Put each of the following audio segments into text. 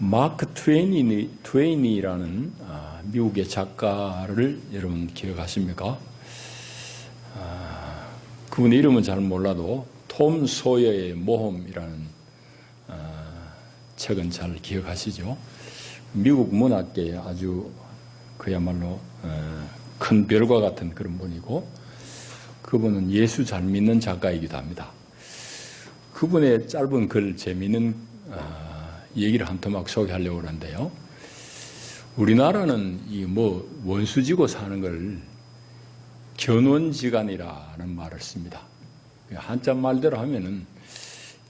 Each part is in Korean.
마크 트웨인이라는 미국의 작가를 여러분 기억하십니까? 그분의 이름은 잘 몰라도 톰 소여의 모험이라는 책은 잘 기억하시죠? 미국 문학계에 아주 그야말로 큰 별과 같은 그런 분이고, 그분은 예수 잘 믿는 작가이기도 합니다. 그분의 짧은 글, 재미있는 얘기를 한 토막 소개하려고 하는데요. 우리나라는 원수지고 사는 걸 견원지간이라는 말을 씁니다. 한자 말대로 하면은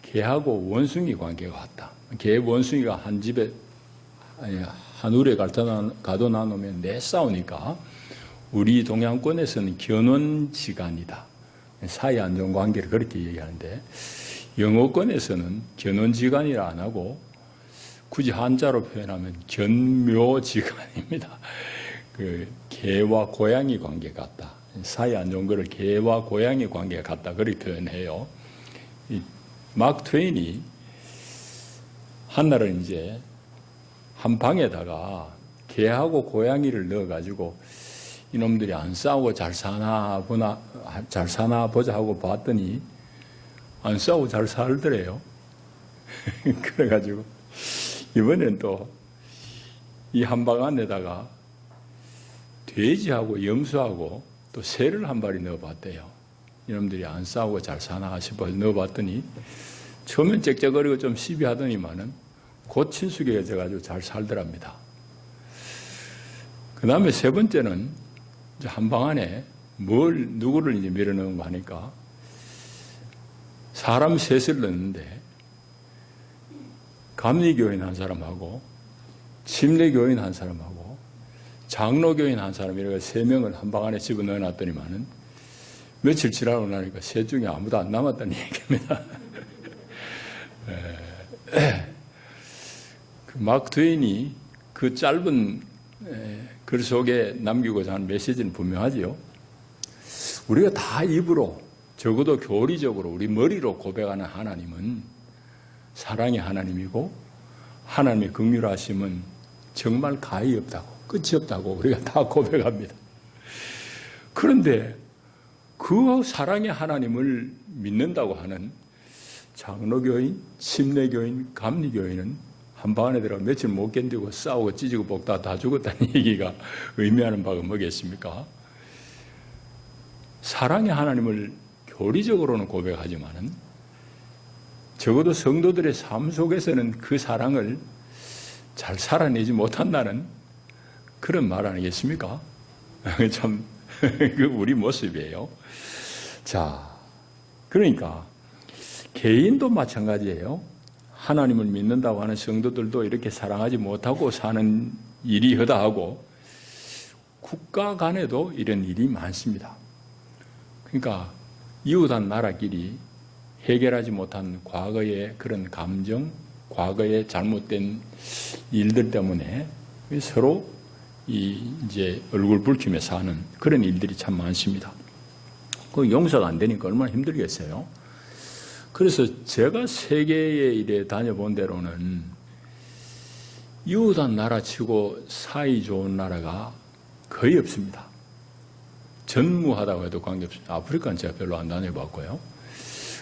개하고 원숭이 관계가 같다. 개 원숭이가 한 집에 한 울에 가둬 놔놓으면 내 싸우니까 우리 동양권에서는 견원지간이다. 사이 안 좋은 관계를 그렇게 얘기하는데, 영어권에서는 견원지간이라 안 하고 굳이 한자로 표현하면 견묘지간입니다. 그 개와 고양이 관계 같다. 사이 안 좋은 거를 개와 고양이 관계가 같다. 그렇게 표현해요. 마크 트웨인이 한날은 이제 한 방에다가 개하고 고양이를 넣어가지고 이놈들이 안 싸우고 잘 사나 보자 하고 봤더니 안 싸우고 잘 살더래요. 그래가지고 이번엔 또 이 한 방 안에다가 돼지하고 염소하고 또 새를 한 마리 넣어봤대요. 이놈들이 안 싸우고 잘 사나 싶어서 넣어봤더니 처음엔 짹짹거리고 좀 시비하더니만은 곧 친숙해져가지고 잘 살더랍니다. 그 다음에 세 번째는 한 방 안에 누구를 이제 밀어넣은 거 하니까 사람 셋을 넣는데 감리교인 한 사람하고 침례교인 한 사람하고 장로교인 한 사람, 이렇게 세 명을 한 방 안에 집어넣어 놨더니만은 며칠 지나고 나니까 셋 중에 아무도 안 남았다는 얘기입니다. 그 마크 트웨인이 그 짧은 글 속에 남기고자 하는 메시지는 분명하지요. 우리가 다 입으로, 적어도 교리적으로 우리 머리로 고백하는 하나님은 사랑의 하나님이고, 하나님의 긍휼하심은 정말 가히 없다고, 끝이 없다고 우리가 다 고백합니다. 그런데 그 사랑의 하나님을 믿는다고 하는 장로교인, 침례교인, 감리교인은 한 방 안에 들어가 며칠 못 견디고 싸우고 찢고 볶다 다 죽었다는 얘기가 의미하는 바가 뭐겠습니까? 사랑의 하나님을 교리적으로는 고백하지만은 적어도 성도들의 삶 속에서는 그 사랑을 잘 살아내지 못한다는 그런 말 아니겠습니까? 참, 그 우리 모습이에요. 자, 그러니까 개인도 마찬가지예요. 하나님을 믿는다고 하는 성도들도 이렇게 사랑하지 못하고 사는 일이 허다하고 국가 간에도 이런 일이 많습니다. 그러니까 이웃한 나라끼리 해결하지 못한 과거의 그런 감정, 과거의 잘못된 일들 때문에 서로 이제 얼굴 붉히며 사는 그런 일들이 참 많습니다. 그 용서가 안 되니까 얼마나 힘들겠어요. 그래서 제가 세계에 이래 다녀본 대로는 이웃한 나라치고 사이 좋은 나라가 거의 없습니다. 전무하다고 해도 관계없습니다. 아프리카는 제가 별로 안 다녀봤고요.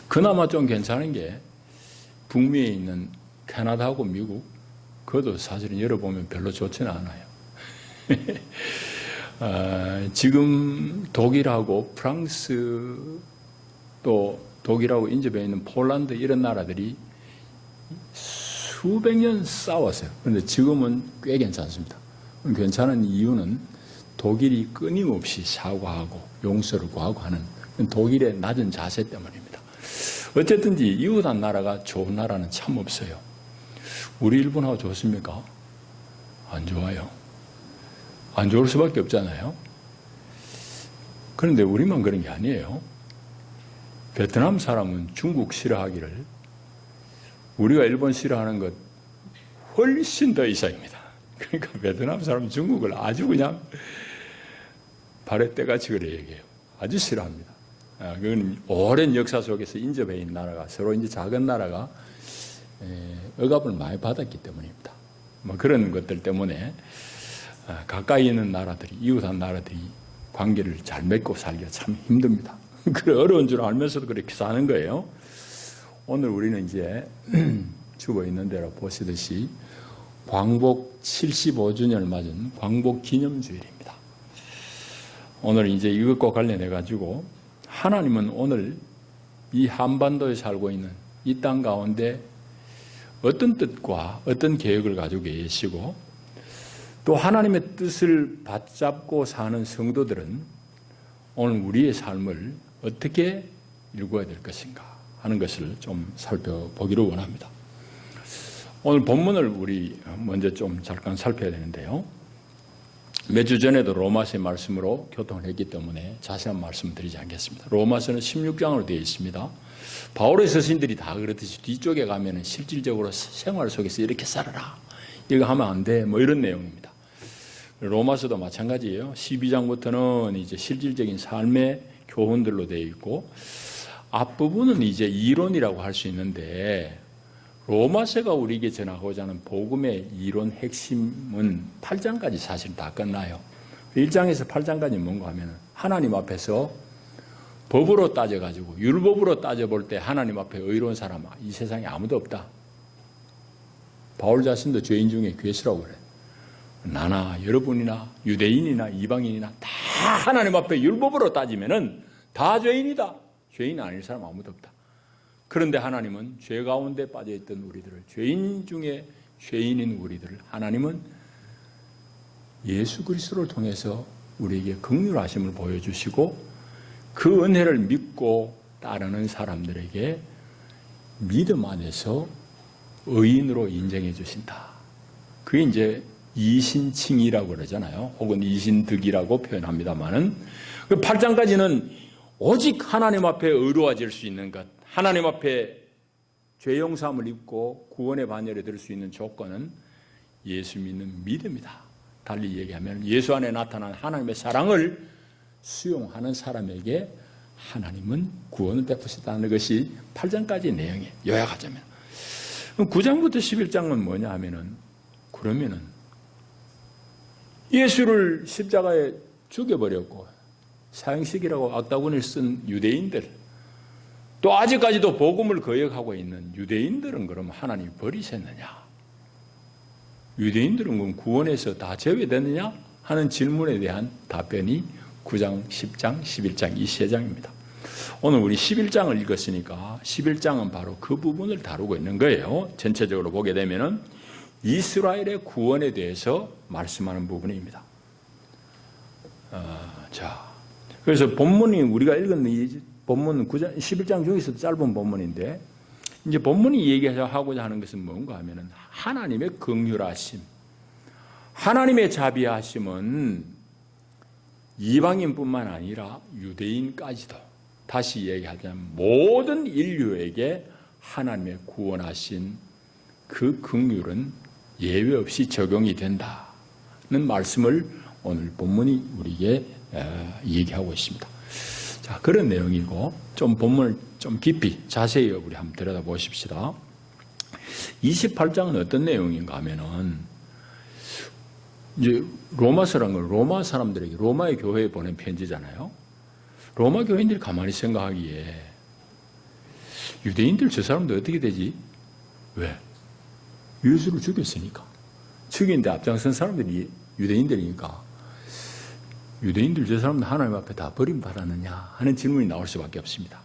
그나마 좀 괜찮은 게 북미에 있는 캐나다하고 미국, 그것도 사실은 열어보면 별로 좋지는 않아요. 지금 독일하고 프랑스, 또 독일하고 인접해 있는 폴란드 이런 나라들이 수백 년 싸웠어요. 그런데 지금은 꽤 괜찮습니다. 괜찮은 이유는 독일이 끊임없이 사과하고 용서를 구하고 하는 독일의 낮은 자세 때문입니다. 어쨌든지 이웃한 나라가 좋은 나라는 참 없어요. 우리 일본하고 좋습니까? 안 좋아요. 안 좋을 수밖에 없잖아요. 그런데 우리만 그런 게 아니에요. 베트남 사람은 중국 싫어하기를 우리가 일본 싫어하는 것 훨씬 더 이상입니다. 그러니까 베트남 사람은 중국을 아주 그냥 발에 때같이 그래 얘기해요. 아주 싫어합니다. 그건 오랜 역사 속에서 인접해 있는 나라가 서로 이제 작은 나라가 억압을 많이 받았기 때문입니다. 뭐 그런 것들 때문에 가까이 있는 나라들이, 이웃한 나라들이 관계를 잘 맺고 살기가 참 힘듭니다. 그래 어려운 줄 알면서도 그렇게 사는 거예요. 오늘 우리는 이제 주고 있는 대로 보시듯이 광복 75주년을 맞은 광복 기념주일입니다. 오늘 이제 이것과 관련해 가지고 하나님은 오늘 이 한반도에 살고 있는 이 땅 가운데 어떤 뜻과 어떤 계획을 가지고 계시고 또 하나님의 뜻을 받잡고 사는 성도들은 오늘 우리의 삶을 어떻게 일구어야 될 것인가 하는 것을 좀 살펴보기를 원합니다. 오늘 본문을 우리 먼저 좀 잠깐 살펴야 되는데요. 몇 주 전에도 로마서의 말씀으로 교통을 했기 때문에 자세한 말씀을 드리지 않겠습니다. 로마서는 16장으로 되어 있습니다. 바울의 서신들이 다 그렇듯이 뒤쪽에 가면은 실질적으로 생활 속에서 이렇게 살아라. 이거 하면 안 돼. 뭐 이런 내용입니다. 로마서도 마찬가지예요. 12장부터는 이제 실질적인 삶의 교훈들로 되어 있고 앞부분은 이제 이론이라고 할 수 있는데 로마서가 우리에게 전하고자 하는 복음의 이론 핵심은 8장까지 사실 다 끝나요. 1장에서 8장까지 뭔가 하면 하나님 앞에서 법으로 따져가지고 율법으로 따져볼 때 하나님 앞에 의로운 사람 이 세상에 아무도 없다. 바울 자신도 죄인 중에 괴수라고 그래. 나나 여러분이나 유대인이나 이방인이나 다 하나님 앞에 율법으로 따지면은 다 죄인이다. 죄인 아닐 사람 아무도 없다. 그런데 하나님은 죄 가운데 빠져있던 우리들을, 죄인 중에 죄인인 우리들을 하나님은 예수 그리스도를 통해서 우리에게 긍휼하심을 보여주시고 그 은혜를 믿고 따르는 사람들에게 믿음 안에서 의인으로 인정해 주신다. 그게 이제 이신칭이라고 그러잖아요. 혹은 이신득이라고 표현합니다만은 그 8장까지는 오직 하나님 앞에 의로워질 수 있는 것, 하나님 앞에 죄 용서함을 입고 구원의 반열에 들 수 있는 조건은 예수 믿는 믿음이다. 달리 얘기하면 예수 안에 나타난 하나님의 사랑을 수용하는 사람에게 하나님은 구원을 베푸셨다는 것이 8장까지의 내용이에요. 요약하자면. 9장부터 11장은 뭐냐 하면은 그러면은 예수를 십자가에 죽여버렸고 사형식이라고 악다군을 쓴 유대인들 또 아직까지도 복음을 거역하고 있는 유대인들은 그럼 하나님이 버리셨느냐? 유대인들은 그럼 구원에서 다 제외됐느냐? 하는 질문에 대한 답변이 9장, 10장, 11장 이 세 장입니다. 오늘 우리 11장을 읽었으니까 11장은 바로 그 부분을 다루고 있는 거예요. 전체적으로 보게 되면은 이스라엘의 구원에 대해서 말씀하는 부분입니다. 그래서 본문이 우리가 읽은 이 본문은 9장, 11장 중에서도 짧은 본문인데 이제 본문이 얘기하고자 하는 것은 뭔가 하면은 하나님의 긍휼하심, 하나님의 자비하심은 이방인뿐만 아니라 유대인까지도 다시 얘기하자면 모든 인류에게 하나님의 구원하신 그 긍휼은 예외 없이 적용이 된다는 말씀을 오늘 본문이 우리에게 얘기하고 있습니다. 자, 그런 내용이고 좀 본문을 좀 깊이 자세히 우리 한번 들여다보십시다. 28장은 어떤 내용인가 하면은 이제 로마서라는 건 로마 사람들에게 로마의 교회에 보낸 편지잖아요. 로마 교인들이 가만히 생각하기에 유대인들 저 사람들 어떻게 되지? 왜? 예수를 죽였으니까. 죽이는데 앞장선 사람들이 유대인들이니까 유대인들 저 사람들 하나님 앞에 다 버림받았느냐 하는 질문이 나올 수밖에 없습니다.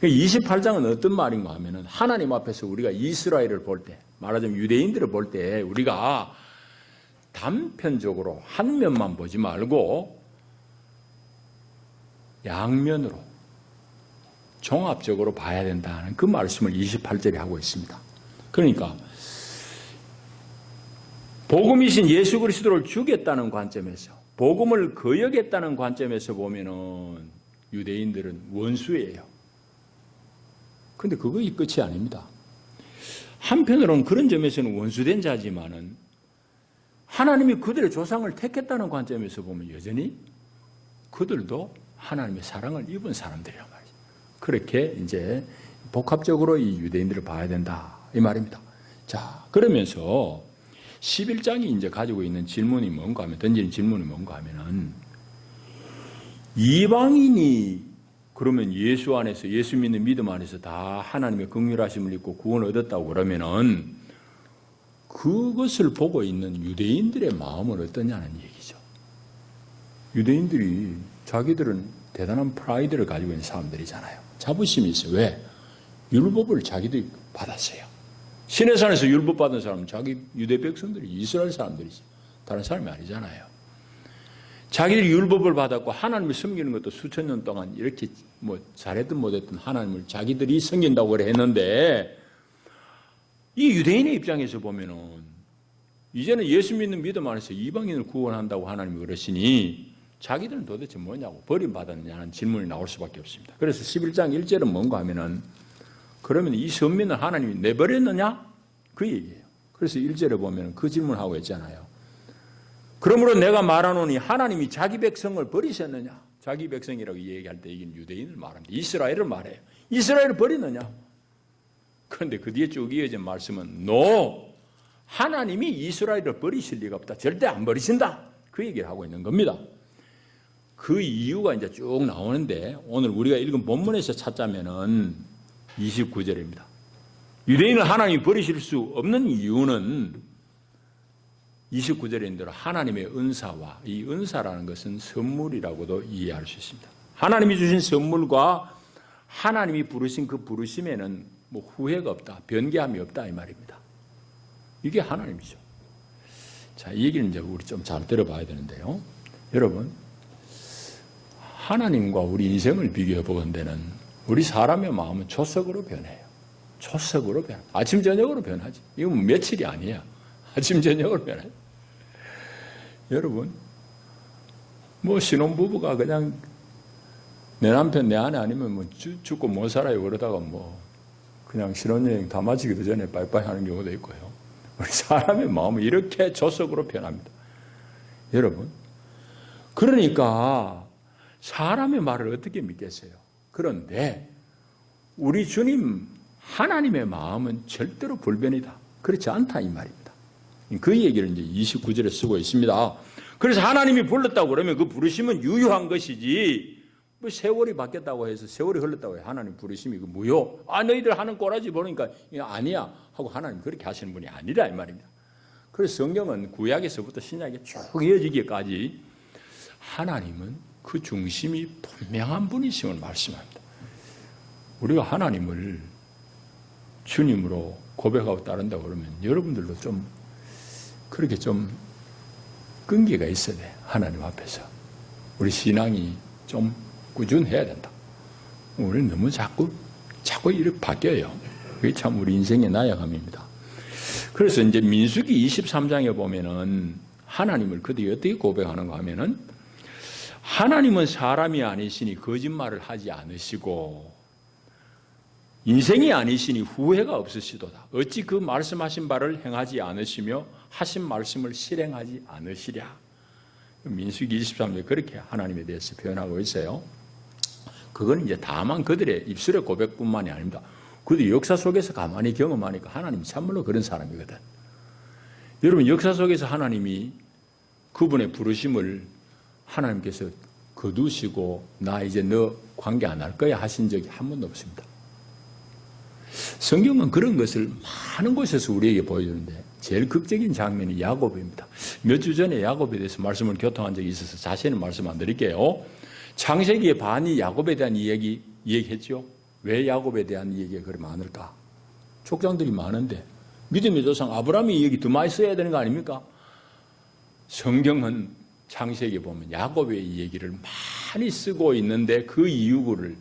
28장은 어떤 말인가 하면은 하나님 앞에서 우리가 이스라엘을 볼 때, 말하자면 유대인들을 볼 때 우리가 단편적으로 한 면만 보지 말고 양면으로 종합적으로 봐야 된다는 그 말씀을 28절에 하고 있습니다. 그러니까 복음이신 예수 그리스도를 죽였다는 관점에서 복음을 거역했다는 관점에서 보면은 유대인들은 원수예요. 근데 그것이 끝이 아닙니다. 한편으로는 그런 점에서는 원수된 자지만은 하나님이 그들의 조상을 택했다는 관점에서 보면 여전히 그들도 하나님의 사랑을 입은 사람들이란 말이죠. 그렇게 이제 복합적으로 이 유대인들을 봐야 된다 이 말입니다. 자, 그러면서 11장이 이제 가지고 있는 질문이 뭔가 하면, 던지는 질문이 뭔가 하면은, 이방인이 그러면 예수 안에서, 예수 믿는 믿음 안에서 다 하나님의 긍휼하심을 입고 구원을 얻었다고 그러면은, 그것을 보고 있는 유대인들의 마음은 어떠냐는 얘기죠. 유대인들이 자기들은 대단한 프라이드를 가지고 있는 사람들이잖아요. 자부심이 있어요. 왜? 율법을 자기들이 받았어요. 시내산에서 율법 받은 사람은 자기 유대 백성들이 이스라엘 사람들이지 다른 사람이 아니잖아요. 자기들이 율법을 받았고 하나님을 섬기는 것도 수천 년 동안 이렇게 뭐 잘했든 못했든 하나님을 자기들이 섬긴다고 그래 했는데, 이 유대인의 입장에서 보면은 이제는 예수 믿는 믿음 안에서 이방인을 구원한다고 하나님이 그러시니 자기들은 도대체 뭐냐고 버림받았느냐는 질문이 나올 수밖에 없습니다. 그래서 11장 1절은 뭔가 하면은, 그러면 이 선민을 하나님이 내버렸느냐? 그 얘기예요. 그래서 1절에 보면 그 질문을 하고 있잖아요. 그러므로 내가 말하노니 하나님이 자기 백성을 버리셨느냐? 자기 백성이라고 얘기할 때 이긴 유대인을 말합니다. 이스라엘을 말해요. 이스라엘을 버리느냐? 그런데 그 뒤에 쭉 이어진 말씀은 NO! 하나님이 이스라엘을 버리실 리가 없다. 절대 안 버리신다. 그 얘기를 하고 있는 겁니다. 그 이유가 이제 쭉 나오는데, 오늘 우리가 읽은 본문에서 찾자면은 29절입니다. 유대인을 하나님이 버리실 수 없는 이유는 29절에 있는 대로 하나님의 은사와, 이 은사라는 것은 선물이라고도 이해할 수 있습니다. 하나님이 주신 선물과 하나님이 부르신 그 부르심에는 뭐 후회가 없다, 변개함이 없다 이 말입니다. 이게 하나님이죠. 자, 이 얘기는 이제 우리 좀 잘 들어봐야 되는데요. 여러분, 하나님과 우리 인생을 비교해 보건대는 우리 사람의 마음은 초석으로 변해요. 초석으로 변해. 아침 저녁으로 변하지. 이건 며칠이 아니야. 아침 저녁으로 변해요. 여러분, 뭐 신혼부부가 그냥 내 남편 내 아내 아니면 뭐 죽고 못 살아요 그러다가 뭐 그냥 신혼여행 다 마치기도 전에 빠이빠이 하는 경우도 있고요. 우리 사람의 마음은 이렇게 조석으로 변합니다. 여러분, 그러니까 사람의 말을 어떻게 믿겠어요? 그런데 우리 주님 하나님의 마음은 절대로 불변이다. 그렇지 않다 이 말입니다. 그 얘기를 이제 29절에 쓰고 있습니다. 그래서 하나님이 불렀다고 그러면 그 부르심은 유효한 것이지, 뭐 세월이 바뀌었다고 해서 세월이 흘렀다고 해서 하나님 부르심이 그 무효, 너희들 하는 꼬라지 보니까 아니야 하고 하나님 그렇게 하시는 분이 아니라 이 말입니다. 그래서 성경은 구약에서부터 신약에 쭉 이어지기까지 하나님은 그 중심이 분명한 분이심을 말씀합니다. 우리가 하나님을 주님으로 고백하고 따른다고 그러면 여러분들도 좀 그렇게 좀 끈기가 있어야 돼. 하나님 앞에서 우리 신앙이 좀 꾸준해야 된다. 우리는 너무 자꾸 이렇게 바뀌어요. 그게 참 우리 인생의 나약함입니다. 그래서 이제 민수기 23장에 보면은 하나님을 그들이 어떻게 고백하는가 하면은, 하나님은 사람이 아니시니 거짓말을 하지 않으시고 인생이 아니시니 후회가 없으시도다. 어찌 그 말씀하신 바를 행하지 않으시며 하신 말씀을 실행하지 않으시랴. 민수기 23장에 그렇게 하나님에 대해서 표현하고 있어요. 그건 이제 다만 그들의 입술의 고백뿐만이 아닙니다. 그들이 역사 속에서 가만히 경험하니까 하나님이 참말로 그런 사람이거든. 여러분, 역사 속에서 하나님이 그분의 부르심을 하나님께서 거두시고 나 이제 너 관계 안 할 거야 하신 적이 한 번도 없습니다. 성경은 그런 것을 많은 곳에서 우리에게 보여주는데 제일 극적인 장면이 야곱입니다. 몇 주 전에 야곱에 대해서 말씀을 교통한 적이 있어서 자세히는 말씀 안 드릴게요. 창세기의 반이 야곱에 대한 이야기했죠. 왜 야곱에 대한 이야기가 그리 많을까? 족장들이 많은데 믿음의 조상 아브라함의 이야기 더 많이 써야 되는 거 아닙니까? 성경은 창세기에 보면 야곱의 이야기를 많이 쓰고 있는데 그 이유를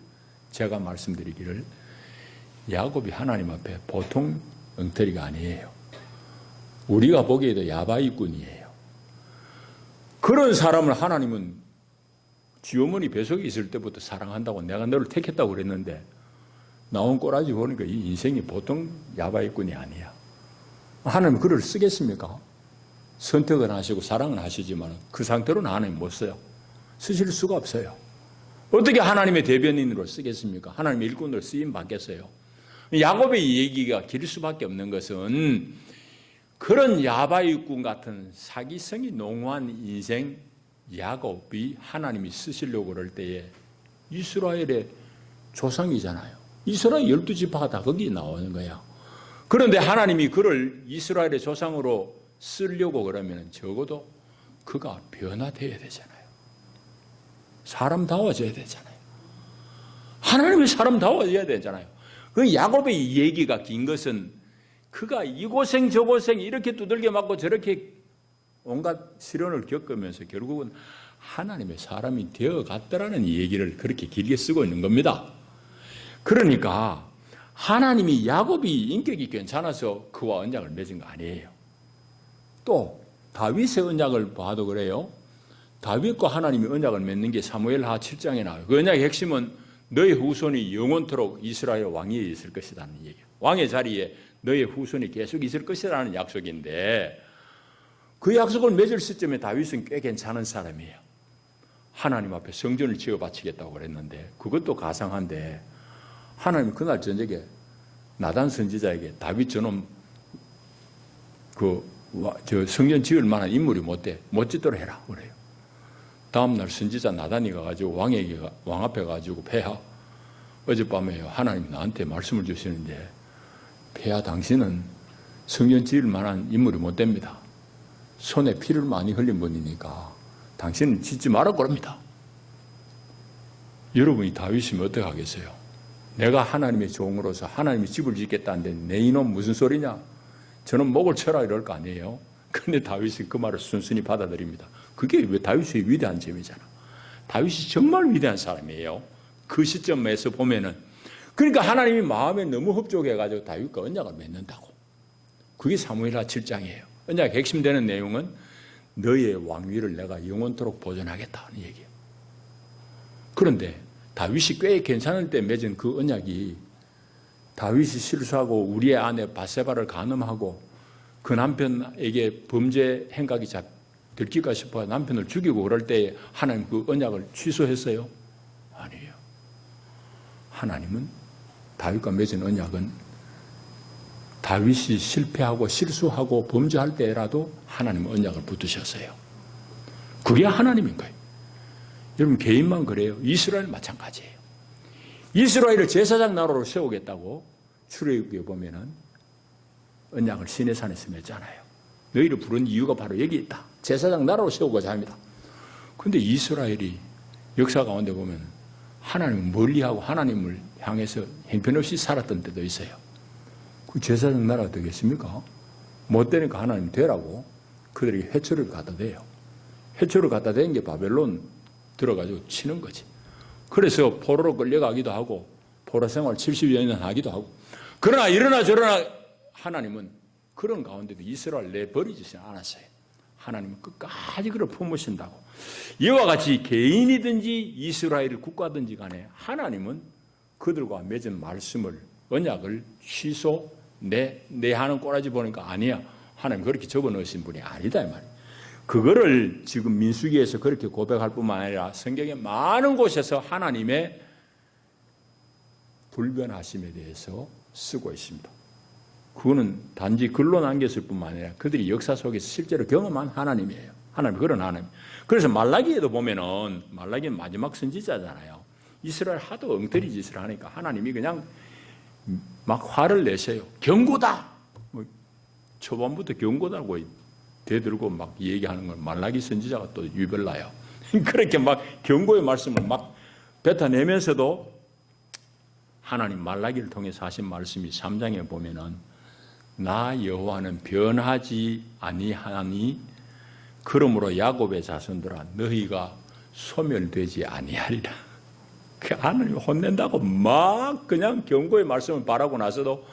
제가 말씀드리기를, 야곱이 하나님 앞에 보통 엉터리가 아니에요. 우리가 보기에도 야바이꾼이에요. 그런 사람을 하나님은 지어머니 뱃속에 있을 때부터 사랑한다고 내가 너를 택했다고 그랬는데 나온 꼬라지 보니까 이 인생이 보통 야바이꾼이 아니야. 하나님 그를 쓰겠습니까? 선택은 하시고 사랑은 하시지만 그 상태로는 하나님 못 써요. 쓰실 수가 없어요. 어떻게 하나님의 대변인으로 쓰겠습니까? 하나님의 일꾼으로 쓰임 받겠어요. 야곱의 얘기가 길 수밖에 없는 것은 그런 야바이꾼 같은 사기성이 농후한 인생 야곱이 하나님이 쓰시려고 그럴 때에 이스라엘의 조상이잖아요. 이스라엘 12지파가 다 거기에 나오는 거야. 그런데 하나님이 그를 이스라엘의 조상으로 쓰려고 그러면 적어도 그가 변화되어야 되잖아요. 사람다워져야 되잖아요. 하나님이 사람다워져야 되잖아요. 그 야곱의 이 얘기가 긴 것은 그가 이 고생 저 고생 이렇게 두들겨 맞고 저렇게 온갖 시련을 겪으면서 결국은 하나님의 사람이 되어갔더라는 이 얘기를 그렇게 길게 쓰고 있는 겁니다. 그러니까 하나님이 야곱이 인격이 괜찮아서 그와 언약을 맺은 거 아니에요. 또 다윗의 언약을 봐도 그래요. 다윗과 하나님이 언약을 맺는 게 사무엘하 7장에 나와요. 그 언약의 핵심은 너의 후손이 영원토록 이스라엘 왕위에 있을 것이라는 얘기예요. 왕의 자리에 너의 후손이 계속 있을 것이라는 약속인데 그 약속을 맺을 시점에 다윗은 꽤 괜찮은 사람이에요. 하나님 앞에 성전을 지어 바치겠다고 그랬는데 그것도 가상한데 하나님 그날 저녁에 나단 선지자에게 다윗 저놈 저 성전 지을 만한 인물이 못 짓도록 해라 그래요. 다음날 선지자 나단이 가가지고 왕 앞에 가지고 폐하 어젯밤에 하나님 나한테 말씀을 주시는데 폐하 당신은 성전 지을 만한 인물이 못 됩니다. 손에 피를 많이 흘린 분이니까 당신은 짓지 말라고 합니다. 여러분이 다윗이면 어떻게 하겠어요? 내가 하나님의 종으로서 하나님이 집을 짓겠다는데 내 이놈 무슨 소리냐? 저는 목을 쳐라 이럴 거 아니에요? 그런데 다윗이 그 말을 순순히 받아들입니다. 그게 왜 다윗의 위대한 점이잖아. 다윗이 정말 위대한 사람이에요. 그 시점에서 보면은. 그러니까 하나님이 마음에 너무 흡족해가지고 다윗과 언약을 맺는다고. 그게 사무엘하 7장이에요. 언약의 핵심되는 내용은 너의 왕위를 내가 영원토록 보존하겠다는 얘기예요. 그런데 다윗이 꽤 괜찮을 때 맺은 그 언약이 다윗이 실수하고 우리의 아내 바세바를 간음하고 그 남편에게 범죄 행각이 들킬까 싶어 남편을 죽이고 그럴 때 하나님 그 언약을 취소했어요? 아니에요. 하나님은 다윗과 맺은 언약은 다윗이 실패하고 실수하고 범죄할 때라도 하나님은 언약을 붙드셨어요. 그게 하나님인 거예요. 여러분 개인만 그래요. 이스라엘 마찬가지예요. 이스라엘을 제사장 나라로 세우겠다고 출애굽기에 보면은 언약을 시내산에서 맺잖아요. 너희를 부른 이유가 바로 여기 있다. 제사장 나라로 세우고자 합니다. 그런데 이스라엘이 역사 가운데 보면 하나님을 멀리하고 하나님을 향해서 형편없이 살았던 때도 있어요. 그 제사장 나라가 되겠습니까? 못 되니까 하나님 되라고 그들이 회초를 갖다 대요. 회초를 갖다 댄 게 바벨론 들어가지고 치는 거지. 그래서 포로로 끌려가기도 하고 포로 생활 70여 년 하기도 하고 그러나 이러나 저러나 하나님은 그런 가운데도 이스라엘 내버리지 않았어요. 하나님은 끝까지 그를 품으신다고. 이와 같이 개인이든지 이스라엘 국가든지 간에 하나님은 그들과 맺은 말씀을 언약을 취소 내 하는 꼬라지 보니까 아니야. 하나님 그렇게 적어놓으신 분이 아니다 이 말이에요. 그거를 지금 민수기에서 그렇게 고백할 뿐만 아니라 성경의 많은 곳에서 하나님의 불변하심에 대해서 쓰고 있습니다. 그거는 단지 글로 남겼을 뿐만 아니라 그들이 역사 속에서 실제로 경험한 하나님이에요. 하나님 그런 하나님. 그래서 말라기에도 보면은 말라기는 마지막 선지자잖아요. 이스라엘 하도 엉터리 짓을 하니까 하나님이 그냥 막 화를 내세요. 경고다. 초반부터 경고다고 대들고 막 얘기하는 걸 말라기 선지자가 또 유별나요. 그렇게 막 경고의 말씀을 막 뱉어내면서도 하나님 말라기를 통해서 하신 말씀이 3장에 보면은 나 여호와는 변하지 아니하니 그러므로 야곱의 자손들아 너희가 소멸되지 아니하리라. 그 하나님 혼낸다고 막 그냥 경고의 말씀을 바라고 나서도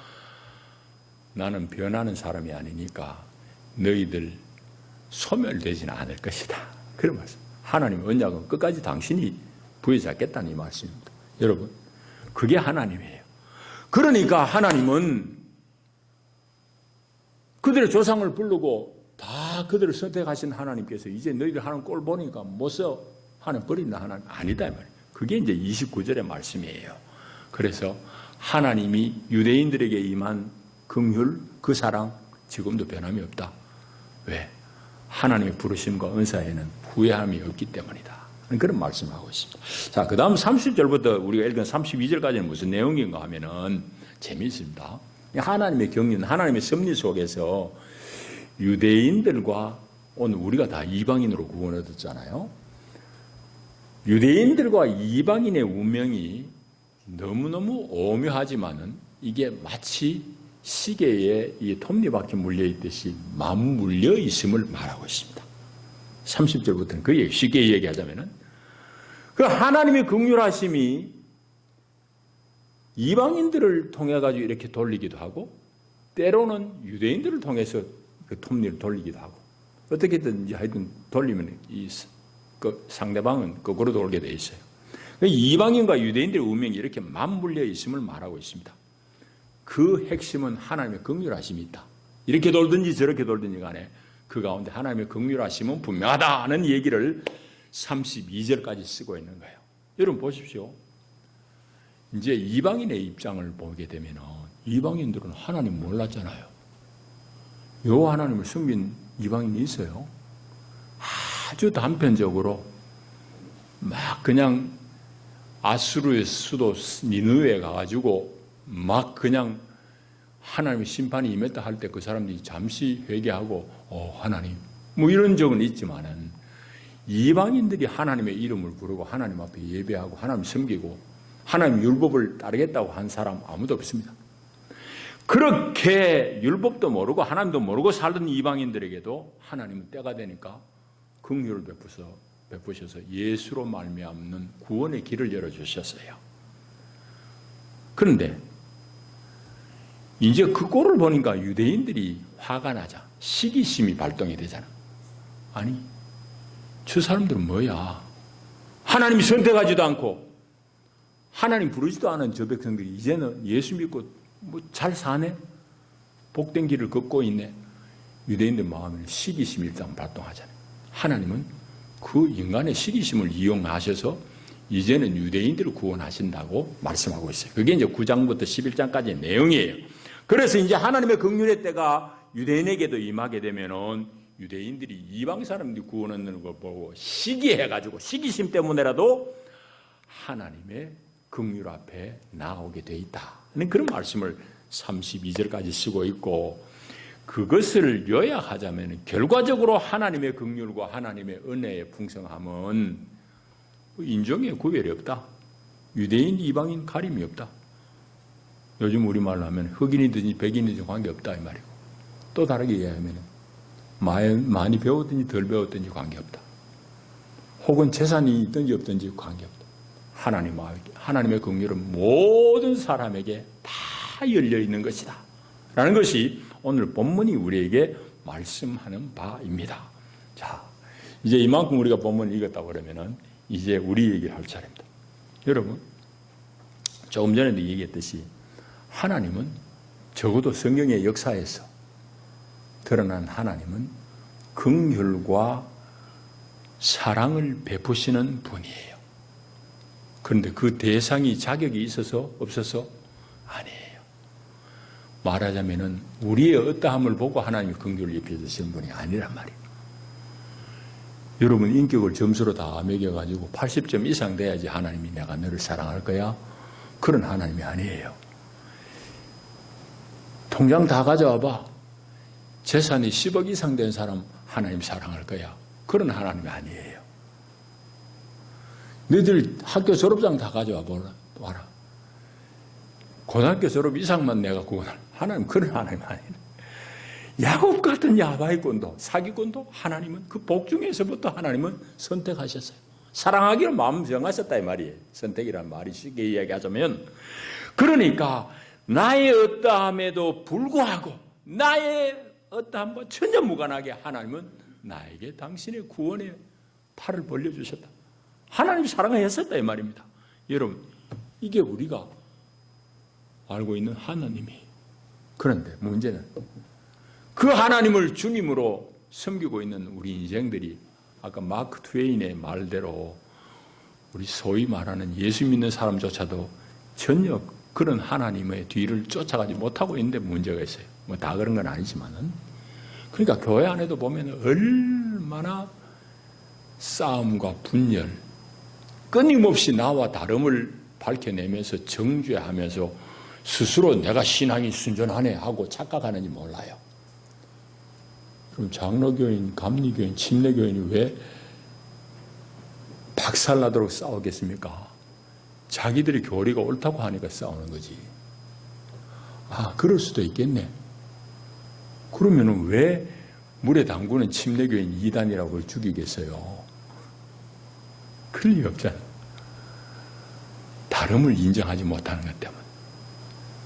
나는 변하는 사람이 아니니까 너희들 소멸되지는 않을 것이다. 그런 말씀. 하나님의 언약은 끝까지 당신이 부여잡겠다는 이 말씀입니다. 여러분, 그게 하나님이에요. 그러니까 하나님은 그들의 조상을 부르고 다 그들을 선택하신 하나님께서 이제 너희들 하는 꼴 보니까 못 써. 하나님 버린다. 하나님 아니다. 이 말이에요. 그게 이제 29절의 말씀이에요. 그래서 하나님이 유대인들에게 임한 긍휼, 그 사랑, 지금도 변함이 없다. 왜? 하나님의 부르심과 은사에는 후회함이 없기 때문이다. 그런 말씀을 하고 있습니다. 자, 그 다음 30절부터 우리가 읽은 32절까지는 무슨 내용인가 하면은 재미있습니다. 하나님의 경륜, 하나님의 섭리 속에서 유대인들과 오늘 우리가 다 이방인으로 구원 얻었잖아요. 유대인들과 이방인의 운명이 너무너무 오묘하지만은 이게 마치 시계에 이 톱니바퀴 물려있듯이 맞물려 있음을 말하고 있습니다. 30절부터는 그 얘기, 쉽게 얘기하자면은 그 하나님의 긍휼하심이 이방인들을 통해 가지고 이렇게 돌리기도 하고 때로는 유대인들을 통해서 그 톱니를 돌리기도 하고 어떻게든지 하여튼 돌리면 그 상대방은 거꾸로 돌게 돼 있어요. 이방인과 유대인들의 운명이 이렇게 맞물려 있음을 말하고 있습니다. 그 핵심은 하나님의 긍휼하심이 있다. 이렇게 돌든지 저렇게 돌든지 간에 그 가운데 하나님의 긍휼하심은 분명하다는 얘기를 32절까지 쓰고 있는 거예요. 여러분 보십시오. 이제 이방인의 입장을 보게 되면 이방인들은 하나님 몰랐잖아요. 요 하나님을 숨긴 이방인이 있어요. 아주 단편적으로 막 그냥 아수르의 수도 니느웨에 가가지고 막 그냥 하나님의 심판이 임했다 할 때 그 사람들이 잠시 회개하고 하나님 뭐 이런 적은 있지만은 이방인들이 하나님의 이름을 부르고 하나님 앞에 예배하고 하나님 섬기고 하나님 율법을 따르겠다고 한 사람 아무도 없습니다. 그렇게 율법도 모르고 하나님도 모르고 살던 이방인들에게도 하나님은 때가 되니까 긍휼을 베푸셔서 예수로 말미암는 구원의 길을 열어주셨어요. 그런데 이제 그 꼴을 보니까 유대인들이 화가 나자 시기심이 발동이 되잖아. 아니 저 사람들은 뭐야? 하나님이 선택하지도 않고 하나님 부르지도 않은 저 백성들이 이제는 예수 믿고 뭐 잘 사네? 복된 길을 걷고 있네. 유대인들 마음에는 시기심이 일단 발동하잖아요. 하나님은 그 인간의 시기심을 이용하셔서 이제는 유대인들을 구원하신다고 말씀하고 있어요. 그게 이제 9장부터 11장까지의 내용이에요. 그래서 이제 하나님의 긍휼의 때가 유대인에게도 임하게 되면은 유대인들이 이방 사람들이 구원 얻는 걸 보고 시기해가지고 시기심 때문에라도 하나님의 긍휼 앞에 나오게 돼 있다는 그런 말씀을 32절까지 쓰고 있고 그것을 요약하자면 결과적으로 하나님의 긍휼과 하나님의 은혜의 풍성함은 인종의 구별이 없다. 유대인, 이방인 가림이 없다. 요즘 우리말로 하면 흑인이든지 백인이든지 관계없다 이 말이고 또 다르게 이야기하면 많이 배웠든지 덜 배웠든지 관계없다. 혹은 재산이 있든지 없든지 관계없다. 하나님의 긍휼은 모든 사람에게 다 열려있는 것이다 라는 것이 오늘 본문이 우리에게 말씀하는 바입니다. 자, 이제 이만큼 우리가 본문을 읽었다고 그러면은 이제 우리 얘기를 할 차례입니다. 여러분, 조금 전에도 얘기했듯이 하나님은 적어도 성경의 역사에서 드러난 하나님은 긍휼과 사랑을 베푸시는 분이에요. 그런데 그 대상이 자격이 있어서 없어서 아니에요. 말하자면은 우리의 어떠함을 보고 하나님이 긍휼을 입혀주시는 분이 아니란 말이에요. 여러분 인격을 점수로 다 매겨가지고 80점 이상 돼야지 하나님이 내가 너를 사랑할 거야? 그런 하나님이 아니에요. 통장 다 가져와봐. 재산이 10억 이상 된 사람 하나님 사랑할 거야? 그런 하나님이 아니에요. 너희들 학교 졸업장 다 가져와 봐라. 고등학교 졸업 이상만 내가 구원할 하나님 그런 하나님 아니에요. 야곱 같은 야바이꾼도 사기꾼도 하나님은 그 복 중에서부터 하나님은 선택하셨어요. 사랑하기로 마음 정하셨다 이 말이에요. 선택이란 말이 쉽게 이야기하자면 그러니까 나의 어떠함에도 불구하고 나의 어떠함과 전혀 무관하게 하나님은 나에게 당신의 구원의 팔을 벌려주셨다. 하나님이 사랑하셨다 이 말입니다. 여러분 이게 우리가 알고 있는 하나님이 그런데 문제는 그 하나님을 주님으로 섬기고 있는 우리 인생들이 아까 마크 트웨인의 말대로 우리 소위 말하는 예수 믿는 사람조차도 전혀 그런 하나님의 뒤를 쫓아가지 못하고 있는데 문제가 있어요. 뭐 다 그런 건 아니지만은. 그러니까 교회 안에도 보면 얼마나 싸움과 분열, 끊임없이 나와 다름을 밝혀내면서 정죄하면서 스스로 내가 신앙이 순전하네 하고 착각하는지 몰라요. 그럼 장로교인, 감리교인, 침례교인이 왜 박살나도록 싸우겠습니까? 자기들이 교리가 옳다고 하니까 싸우는 거지. 아, 그럴 수도 있겠네. 그러면은 왜 물에 담그는 침례교인 2단이라고 죽이겠어요? 그럴 리 없잖아. 다름을 인정하지 못하는 것 때문에.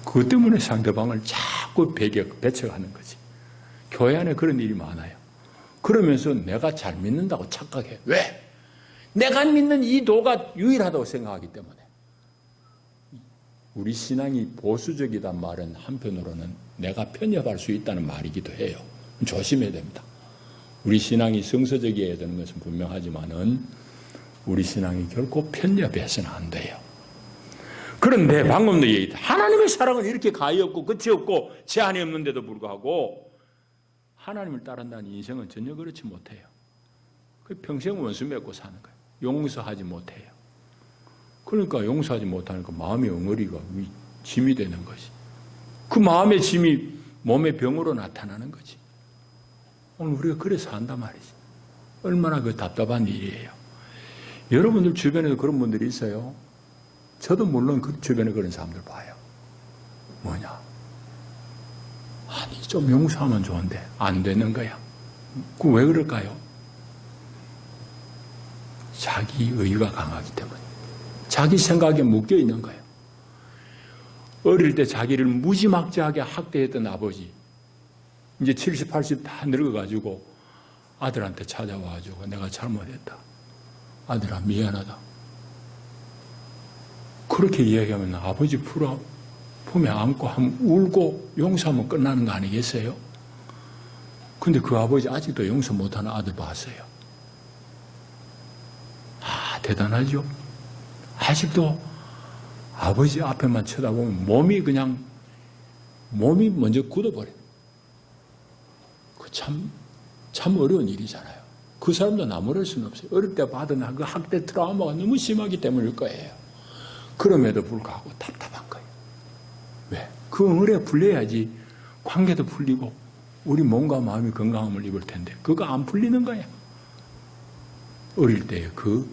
그것 때문에 상대방을 자꾸 배척하는 거지. 교회 안에 그런 일이 많아요. 그러면서 내가 잘 믿는다고 착각해. 왜? 내가 믿는 이 도가 유일하다고 생각하기 때문에. 우리 신앙이 보수적이란 말은 한편으로는 내가 편협할 수 있다는 말이기도 해요. 조심해야 됩니다. 우리 신앙이 성서적이어야 되는 것은 분명하지만은 우리 신앙이 결코 편협해서는 안 돼요. 그런데 방금도 얘기했다. 하나님의 사랑은 이렇게 가히 없고 끝이 없고 제한이 없는데도 불구하고 하나님을 따른다는 인생은 전혀 그렇지 못해요. 평생 원수 맺고 사는 거예요. 용서하지 못해요. 그러니까 용서하지 못하니까 마음의 엉어리가 짐이 되는 것이. 그 마음의 짐이 몸의 병으로 나타나는 거지. 오늘 우리가 그래서 한단 말이지. 얼마나 그 답답한 일이에요. 여러분들 주변에도 그런 분들이 있어요. 저도 물론 그 주변에 그런 사람들 봐요. 뭐냐? 아니, 좀 용서하면 좋은데 안 되는 거야. 그 왜 그럴까요? 자기 의가 강하기 때문에. 자기 생각에 묶여 있는 거예요. 어릴 때 자기를 무지막지하게 학대했던 아버지, 이제 70, 80 다 늙어가지고 아들한테 찾아와가지고 내가 잘못했다. 아들아, 미안하다. 그렇게 이야기하면 아버지 품에 안고 울고 용서하면 끝나는 거 아니겠어요? 근데 그 아버지 아직도 용서 못하는 아들 봤어요. 아, 대단하죠? 아직도 아버지 앞에만 쳐다보면 몸이 먼저 굳어버려요. 참 어려운 일이잖아요. 그 사람도 나무랄 수는 없어요. 어릴 때 받은 그 학대 트라우마가 너무 심하기 때문일 거예요. 그럼에도 불구하고 답답한 거예요. 왜? 그 응어리가 풀려야지 관계도 풀리고 우리 몸과 마음이 건강함을 입을 텐데 그거 안 풀리는 거야. 어릴 때의 그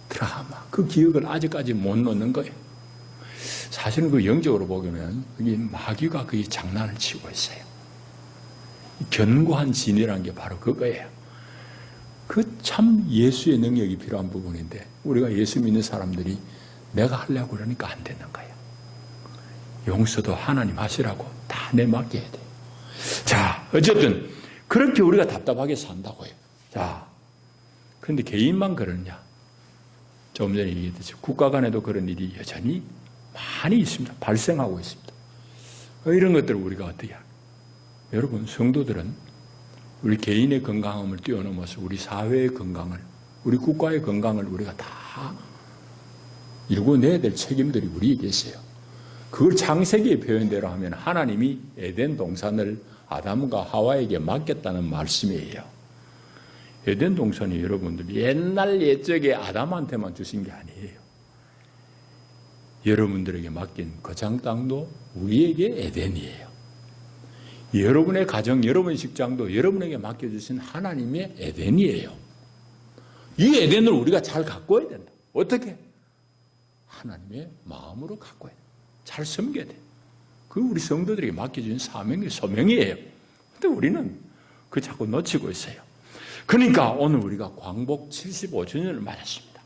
트라우마, 그 기억을 아직까지 못 놓는 거예요. 사실은 그 영적으로 보면 여기 마귀가 거의 장난을 치고 있어요. 견고한 진이라는 게 바로 그거예요. 그 참 예수의 능력이 필요한 부분인데 우리가 예수 믿는 사람들이 내가 하려고 그러니까 안 되는 거예요. 용서도 하나님 하시라고 다 내맡겨야 돼요. 자, 어쨌든 그렇게 우리가 답답하게 산다고요. 자, 그런데 개인만 그러냐? 조금 전에 얘기했듯이 국가 간에도 그런 일이 여전히 많이 있습니다. 발생하고 있습니다. 이런 것들을 우리가 어떻게 할까요? 여러분, 성도들은 우리 개인의 건강함을 뛰어넘어서 우리 사회의 건강을, 우리 국가의 건강을 우리가 다 이루어내야 될 책임들이 우리에게 있어요. 그걸 창세기의 표현대로 하면 하나님이 에덴 동산을 아담과 하와에게 맡겼다는 말씀이에요. 에덴 동산이 여러분들 옛날 옛적에 아담한테만 주신 게 아니에요. 여러분들에게 맡긴 거장 땅도 우리에게 에덴이에요. 여러분의 가정, 여러분의 직장도 여러분에게 맡겨주신 하나님의 에덴이에요. 이 에덴을 우리가 잘 가꿔야 된다. 어떻게? 하나님의 마음으로 가꿔야 된다. 잘 섬겨야 돼. 그 우리 성도들에게 맡겨준 사명이 소명이에요. 근데 우리는 그 자꾸 놓치고 있어요. 그러니까 오늘 우리가 광복 75주년을 맞았습니다.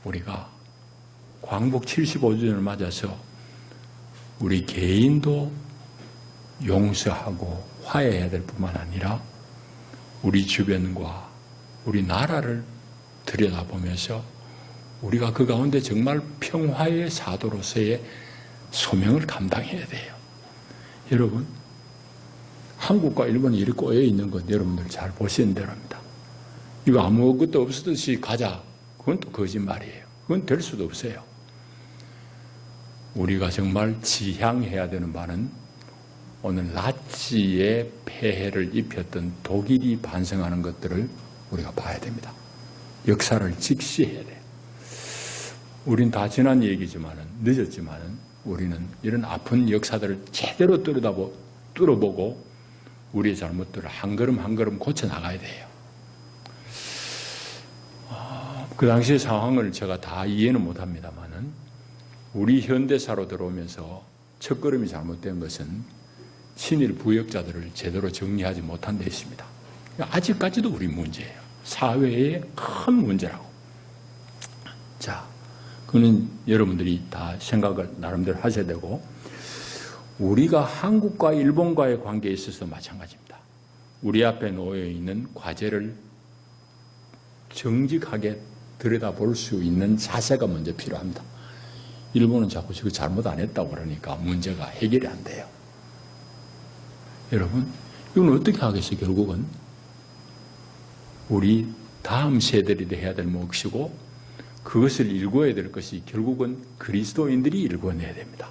우리가 광복 75주년을 맞아서 우리 개인도 용서하고 화해해야 될 뿐만 아니라 우리 주변과 우리 나라를 들여다보면서 우리가 그 가운데 정말 평화의 사도로서의 소명을 감당해야 돼요. 여러분, 한국과 일본이 이렇게 꼬여 있는 건 여러분들 잘 보시는 대로입니다. 이거 아무것도 없었듯이 가자. 그건 또 거짓말이에요. 그건 될 수도 없어요. 우리가 정말 지향해야 되는 바는 오늘 나치의 폐해를 입혔던 독일이 반성하는 것들을 우리가 봐야 됩니다. 역사를 직시해야 돼요. 우린 다 지난 얘기지만은, 늦었지만은, 우리는 이런 아픈 역사들을 제대로 뚫어보고 우리의 잘못들을 한 걸음 한 걸음 고쳐나가야 돼요. 그 당시의 상황을 제가 다 이해는 못합니다만은 우리 현대사로 들어오면서 첫걸음이 잘못된 것은 친일 부역자들을 제대로 정리하지 못한 데 있습니다. 아직까지도 우리 문제예요. 사회의 큰 문제라고. 자, 그거는 여러분들이 다 생각을 나름대로 하셔야 되고, 우리가 한국과 일본과의 관계에 있어서 마찬가지입니다. 우리 앞에 놓여 있는 과제를 정직하게 들여다볼 수 있는 자세가 먼저 필요합니다. 일본은 자꾸 저거 잘못 안 했다고 그러니까 문제가 해결이 안 돼요. 여러분, 이건 어떻게 하겠어요? 결국은 우리 다음 세대들이 해야 될 몫이고, 그것을 일궈야 될 것이 결국은 그리스도인들이 일궈내야 됩니다.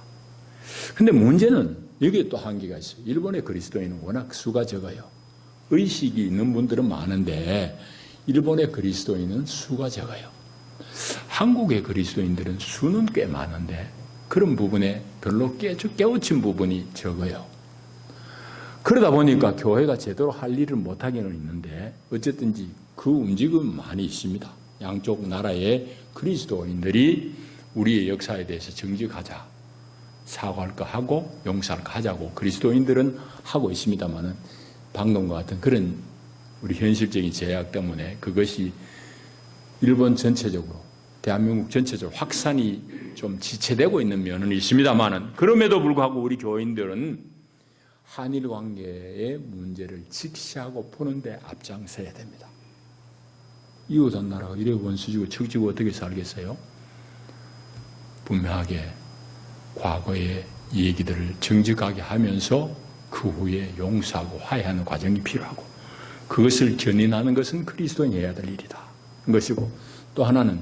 근데 문제는 여기에 또 한계가 있어요. 일본의 그리스도인은 워낙 수가 적어요. 의식이 있는 분들은 많은데 일본의 그리스도인은 수가 적어요. 한국의 그리스도인들은 수는 꽤 많은데 그런 부분에 별로 깨우친 부분이 적어요. 그러다 보니까 교회가 제대로 할 일을 못하기는 있는데 어쨌든지 그 움직임은 많이 있습니다. 양쪽 나라의 그리스도인들이 우리의 역사에 대해서 정직하자, 사과할 거 하고 용서할 거 하자고 그리스도인들은 하고 있습니다만은 방금과 같은 그런 우리 현실적인 제약 때문에 그것이 일본 전체적으로, 대한민국 전체적으로 확산이 좀 지체되고 있는 면은 있습니다만은 그럼에도 불구하고 우리 교인들은 한일 관계의 문제를 직시하고 푸는데 앞장서야 됩니다. 이웃 한 나라가 이래 원수지고 척지고 어떻게 살겠어요? 분명하게 과거의 얘기들을 정직하게 하면서 그 후에 용서하고 화해하는 과정이 필요하고, 그것을 견인하는 것은 그리스도인이 해야 될 일이다 것이고, 또 하나는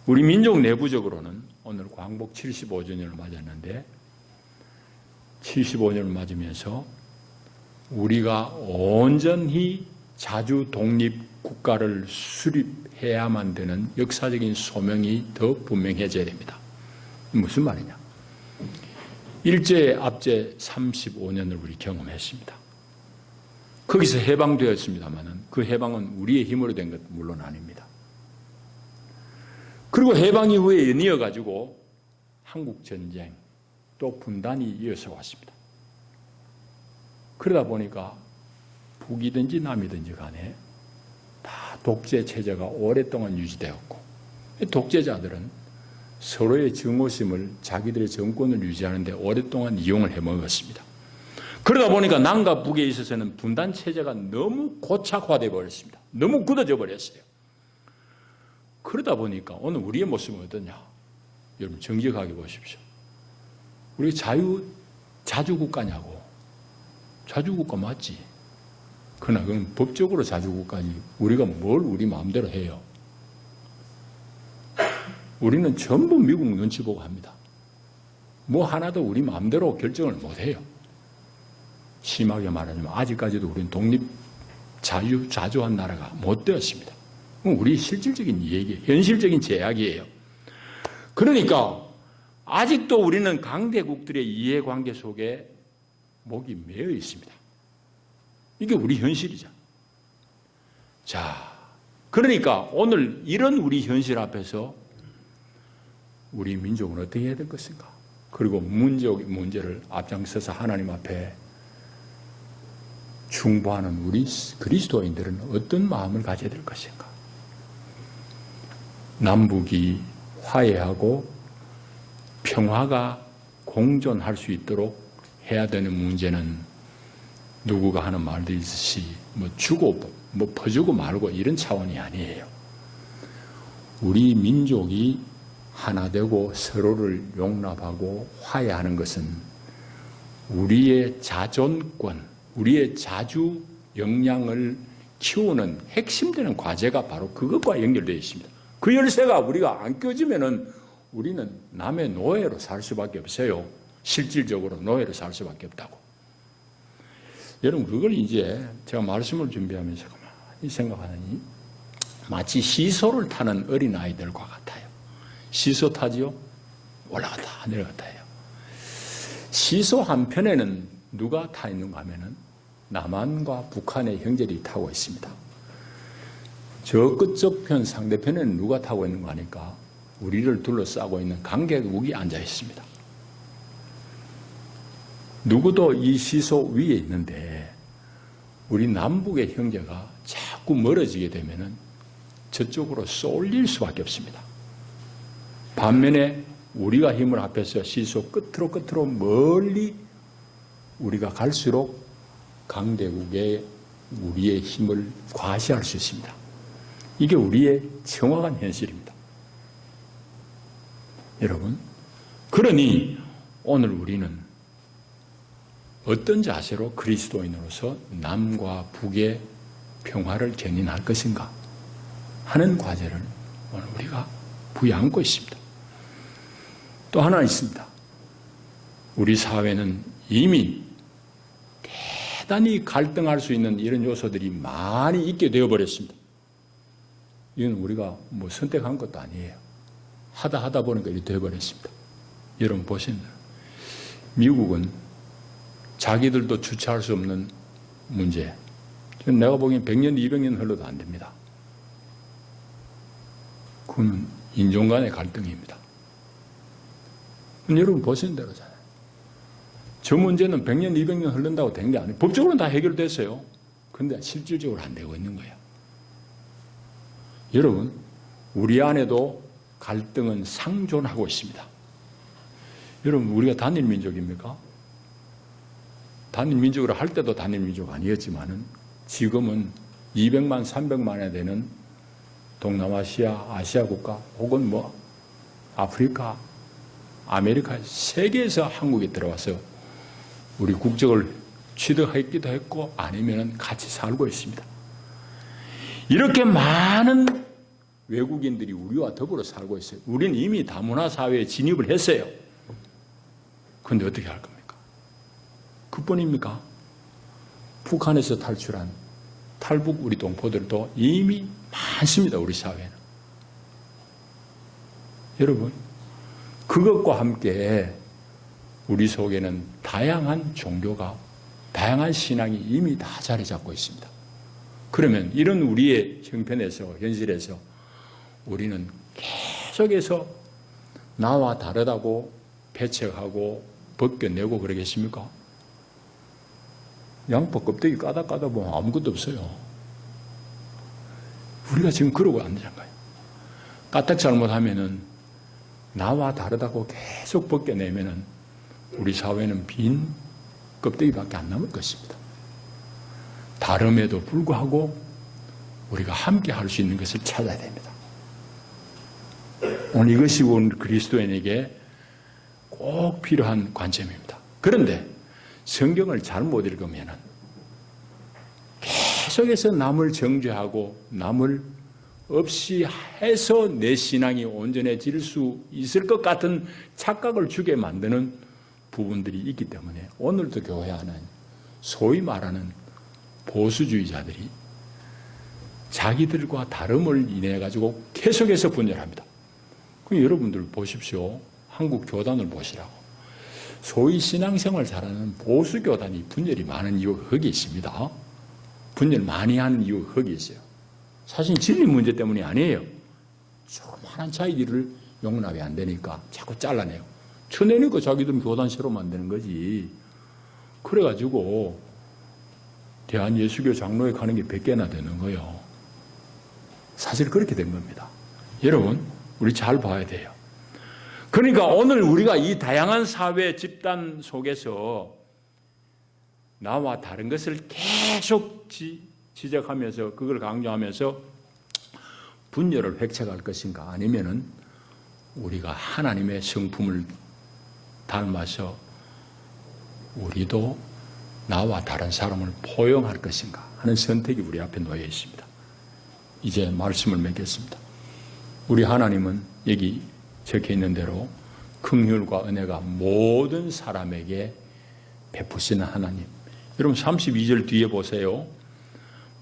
우리 민족 내부적으로는 오늘 광복 75주년을 맞았는데 75년을 맞으면서 우리가 온전히 자주 독립 국가를 수립해야만 되는 역사적인 소명이 더 분명해져야 됩니다. 무슨 말이냐? 일제 압제 35년을 우리 경험했습니다. 거기서 해방되었습니다만 그 해방은 우리의 힘으로 된 것 물론 아닙니다. 그리고 해방 이후에 연이어가지고 한국전쟁 또 분단이 이어서 왔습니다. 그러다 보니까 북이든지 남이든지 간에 다 독재 체제가 오랫동안 유지되었고, 독재자들은 서로의 증오심을 자기들의 정권을 유지하는데 오랫동안 이용을 해먹었습니다. 그러다 보니까 남과 북에 있어서는 분단 체제가 너무 고착화되어 버렸습니다. 너무 굳어져 버렸어요. 그러다 보니까 오늘 우리의 모습은 어떠냐? 여러분 정직하게 보십시오. 우리 자주국가냐고. 자주국가 맞지? 그러나 그건 법적으로 자주국가지 우리가 뭘 우리 마음대로 해요. 우리는 전부 미국 눈치 보고 합니다. 뭐 하나도 우리 마음대로 결정을 못해요. 심하게 말하자면 아직까지도 우리는 독립 자주한 나라가 못 되었습니다. 우리 실질적인 얘기, 현실적인 제약이에요. 그러니까 아직도 우리는 강대국들의 이해관계 속에 목이 매여 있습니다. 이게 우리 현실이죠. 자, 그러니까 오늘 이런 우리 현실 앞에서 우리 민족은 어떻게 해야 될 것인가? 그리고 문제를 앞장서서 하나님 앞에 중보하는 우리 그리스도인들은 어떤 마음을 가져야 될 것인가? 남북이 화해하고 평화가 공존할 수 있도록 해야 되는 문제는 누구가 하는 말도 있듯이 주고 퍼주고 말고 이런 차원이 아니에요. 우리 민족이 하나 되고 서로를 용납하고 화해하는 것은 우리의 자존권, 우리의 자주 역량을 키우는 핵심되는 과제가 바로 그것과 연결되어 있습니다. 그 열쇠가 우리가 안 껴지면은 우리는 남의 노예로 살 수밖에 없어요. 실질적으로 노예로 살 수밖에 없다고. 여러분, 그걸 이제 제가 말씀을 준비하면서 가만히 생각하니 마치 시소를 타는 어린아이들과 같아요. 시소 타지요? 올라갔다 내려갔다 해요. 시소 한편에는 누가 타 있는가 하면은 남한과 북한의 형제들이 타고 있습니다. 저 끝쪽편 상대편에는 누가 타고 있는 거 아니까 우리를 둘러싸고 있는 강대국이 앉아 있습니다. 누구도 이 시소 위에 있는데 우리 남북의 형제가 자꾸 멀어지게 되면은 저쪽으로 쏠릴 수밖에 없습니다. 반면에 우리가 힘을 합해서 시소 끝으로 멀리 우리가 갈수록 강대국의 우리의 힘을 과시할 수 있습니다. 이게 우리의 정확한 현실입니다. 여러분, 그러니 오늘 우리는 어떤 자세로 그리스도인으로서 남과 북의 평화를 견인할 것인가 하는 과제를 오늘 우리가 부여안고 있습니다. 또 하나 있습니다. 우리 사회는 이미 대단히 갈등할 수 있는 이런 요소들이 많이 있게 되어버렸습니다. 이건 우리가 뭐 선택한 것도 아니에요. 하다 보니까 이렇게 되어버렸습니다. 여러분 보시면 미국은 자기들도 주체할 수 없는 문제, 내가 보기엔 100년, 200년 흘러도 안 됩니다. 그건 인종 간의 갈등입니다. 여러분 보시는 대로잖아요. 저 문제는 100년, 200년 흐른다고 된 게 아니에요. 법적으로는 다 해결됐어요. 그런데 실질적으로 안 되고 있는 거예요. 여러분, 우리 안에도 갈등은 상존하고 있습니다. 여러분, 우리가 단일민족입니까? 단일민족으로 할 때도 단일민족 아니었지만은 지금은 200만, 300만에 되는 동남아시아, 아시아 국가 혹은 뭐 아프리카, 아메리카, 세계에서 한국에 들어와서 우리 국적을 취득했기도 했고 아니면 같이 살고 있습니다. 이렇게 많은 외국인들이 우리와 더불어 살고 있어요. 우리는 이미 다문화 사회에 진입을 했어요. 그런데 어떻게 할 겁니까? 그뿐입니까? 북한에서 탈출한 탈북 우리 동포들도 이미 많습니다. 우리 사회는. 여러분, 그것과 함께 우리 속에는 다양한 종교가, 다양한 신앙이 이미 다 자리 잡고 있습니다. 그러면 이런 우리의 형편에서, 현실에서 우리는 계속해서 나와 다르다고 배척하고 벗겨내고 그러겠습니까? 양파 껍데기 까다 보면 아무것도 없어요. 우리가 지금 그러고 앉는 거예요. 까딱 잘못하면은 나와 다르다고 계속 벗겨내면은 우리 사회는 빈 껍데기밖에 안 남을 것입니다. 다름에도 불구하고 우리가 함께 할 수 있는 것을 찾아야 됩니다. 오늘 이것이 오늘 그리스도인에게 꼭 필요한 관점입니다. 그런데 성경을 잘못 읽으면은 계속해서 남을 정죄하고 남을 없이 해서 내 신앙이 온전해질 수 있을 것 같은 착각을 주게 만드는 부분들이 있기 때문에 오늘도 교회 안에 소위 말하는 보수주의자들이 자기들과 다름을 인해 가지고 계속해서 분열합니다. 그럼 여러분들 보십시오. 한국 교단을 보시라고. 소위 신앙생활 잘하는 보수교단이 분열이 많은 이유가 거기 있습니다. 분열 많이 하는 이유가 거기 있어요. 사실 진리 문제 때문이 아니에요. 조그마한 차이들을 용납이 안 되니까 자꾸 잘라내요. 쳐내니까 자기들은 교단 새로 만드는 거지. 그래가지고 대한예수교 장로에 가는 게 100개나 되는 거예요. 사실 그렇게 된 겁니다. 여러분, 우리 잘 봐야 돼요. 그러니까 오늘 우리가 이 다양한 사회 집단 속에서 나와 다른 것을 계속 지적하면서 그걸 강조하면서 분열을 획책할 것인가 아니면은 우리가 하나님의 성품을 닮아서 우리도 나와 다른 사람을 포용할 것인가 하는 선택이 우리 앞에 놓여 있습니다. 이제 말씀을 맺겠습니다. 우리 하나님은 여기 적혀 있는 대로 긍휼과 은혜가 모든 사람에게 베푸시는 하나님, 여러분 32절 뒤에 보세요.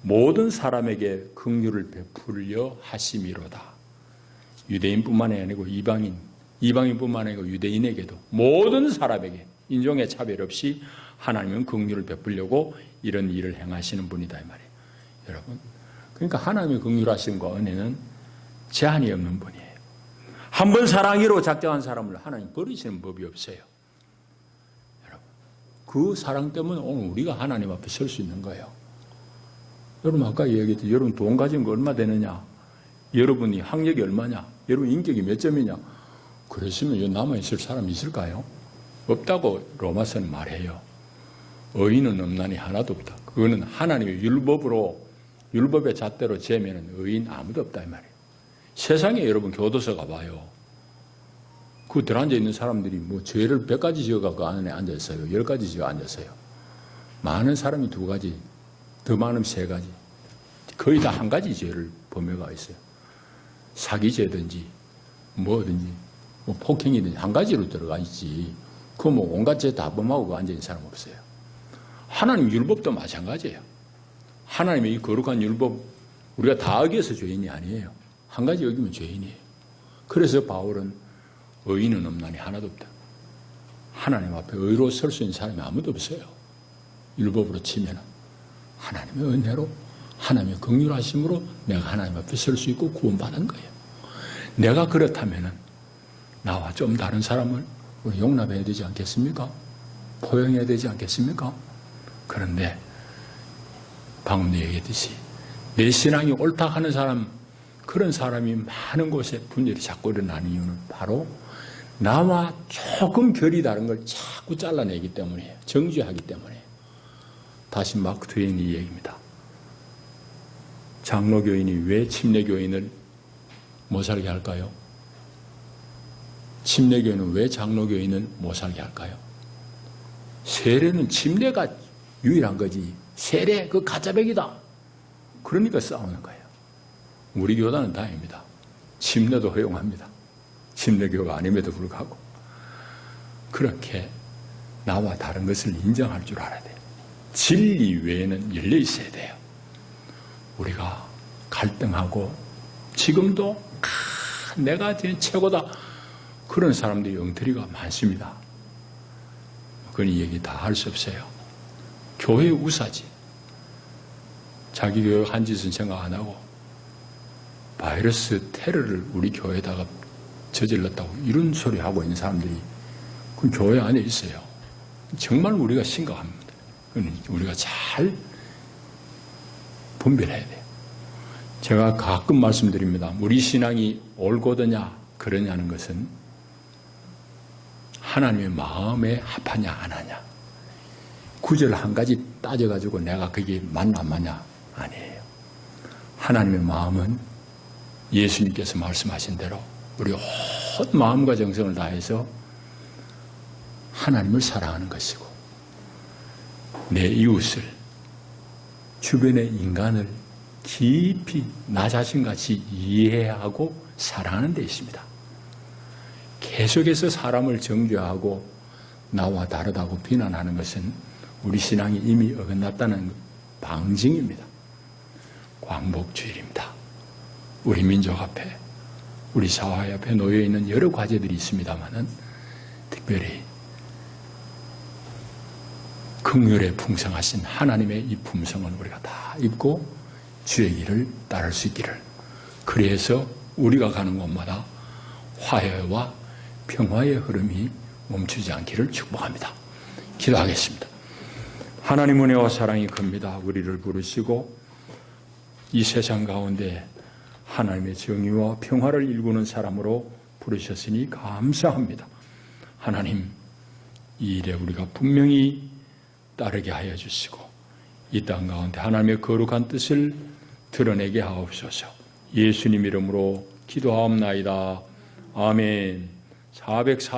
모든 사람에게 긍휼을 베풀려 하심이로다. 유대인뿐만 아니고 이방인뿐만 아니고 유대인에게도 모든 사람에게 인종의 차별 없이 하나님은 긍휼을 베풀려고 이런 일을 행하시는 분이다 이 말이에요. 여러분, 그러니까 하나님의 긍휼하심과 은혜는 제한이 없는 분이에요. 한 번 사랑으로 작정한 사람을 하나님 버리시는 법이 없어요. 여러분, 그 사랑 때문에 오늘 우리가 하나님 앞에 설 수 있는 거예요. 여러분 아까 얘기했죠. 여러분 돈 가진 거 얼마 되느냐? 여러분이 학력이 얼마냐? 여러분 인격이 몇 점이냐? 그랬으면 여기 남아있을 사람이 있을까요? 없다고 로마서는 말해요. 의인은 없나니 하나도 없다. 그거는 하나님의 율법의 잣대로 재면 의인 아무도 없다 이 말이에요. 세상에 여러분 교도소 가봐요. 그 들어앉아 있는 사람들이 뭐 죄를 100가지 지어갖고 안에 앉아있어요. 10가지 지어 앉았어요. 많은 사람이 2가지, 더 많으면 3가지. 거의 다 1가지 죄를 범해가 있어요. 사기죄든지 뭐든지 뭐 폭행이든지 1가지로 들어가 있지. 그 뭐 온갖 죄 다 범하고 앉아있는 사람 없어요. 하나님 율법도 마찬가지예요. 하나님의 이 거룩한 율법 우리가 다 어겨서 죄인이 아니에요. 1가지 어기면 죄인이에요. 그래서 바울은 의인은 없나니 하나도 없다. 하나님 앞에 의로 설 수 있는 사람이 아무도 없어요. 율법으로 치면 하나님의 은혜로 하나님의 긍휼하심으로 내가 하나님 앞에 설 수 있고 구원받은 거예요. 내가 그렇다면 나와 좀 다른 사람을 우리 용납해야 되지 않겠습니까? 포용해야 되지 않겠습니까? 그런데 방금 얘기했듯이 내 신앙이 옳다 하는 사람, 그런 사람이 많은 곳에 분열이 자꾸 일어나는 이유는 바로 나와 조금 결이 다른 걸 자꾸 잘라내기 때문이에요. 정죄하기 때문에. 다시 마크 트웨인이 얘기입니다. 장로교인이 왜 침례교인을 못 살게 할까요? 침례교인은 왜 장로교인을 못 살게 할까요? 세례는 침례가 유일한 거지. 세례 그 가짜백이다. 그러니까 싸우는 거예요. 우리 교단은 다행입니다. 침례도 허용합니다. 침례교가 아님에도 불구하고. 그렇게 나와 다른 것을 인정할 줄 알아야 돼요. 진리 외에는 열려 있어야 돼요. 우리가 갈등하고 지금도 내가 최고다 그런 사람들이 엉터리가 많습니다. 그건 이 얘기 다 할 수 없어요. 교회 우사지. 자기 교회 한 짓은 생각 안 하고 바이러스 테러를 우리 교회에다가 저질렀다고 이런 소리 하고 있는 사람들이 그 교회 안에 있어요. 정말 우리가 심각합니다. 그건 우리가 잘 분별해야 돼요. 제가 가끔 말씀드립니다. 우리 신앙이 옳거든냐 그러냐는 것은 하나님의 마음에 합하냐 안 하냐. 구절 한 가지 따져가지고 내가 그게 맞나 안 맞냐 아니에요. 하나님의 마음은 예수님께서 말씀하신 대로 우리 온 마음과 정성을 다해서 하나님을 사랑하는 것이고 내 이웃을 주변의 인간을 깊이 나 자신같이 이해하고 사랑하는 데 있습니다. 계속해서 사람을 정죄하고 나와 다르다고 비난하는 것은 우리 신앙이 이미 어긋났다는 방증입니다. 광복주일입니다. 우리 민족 앞에, 우리 사회 앞에 놓여있는 여러 과제들이 있습니다만은 특별히 긍휼에 풍성하신 하나님의 이 품성을 우리가 다 입고 주의 길을 따를 수 있기를, 그래서 우리가 가는 곳마다 화해와 평화의 흐름이 멈추지 않기를 축복합니다. 기도하겠습니다. 하나님 은혜와 사랑이 큽니다. 우리를 부르시고 이 세상 가운데 하나님의 정의와 평화를 일구는 사람으로 부르셨으니 감사합니다. 하나님, 이 일에 우리가 분명히 따르게 하여 주시고 이 땅 가운데 하나님의 거룩한 뜻을 드러내게 하옵소서. 예수님 이름으로 기도하옵나이다. 아멘.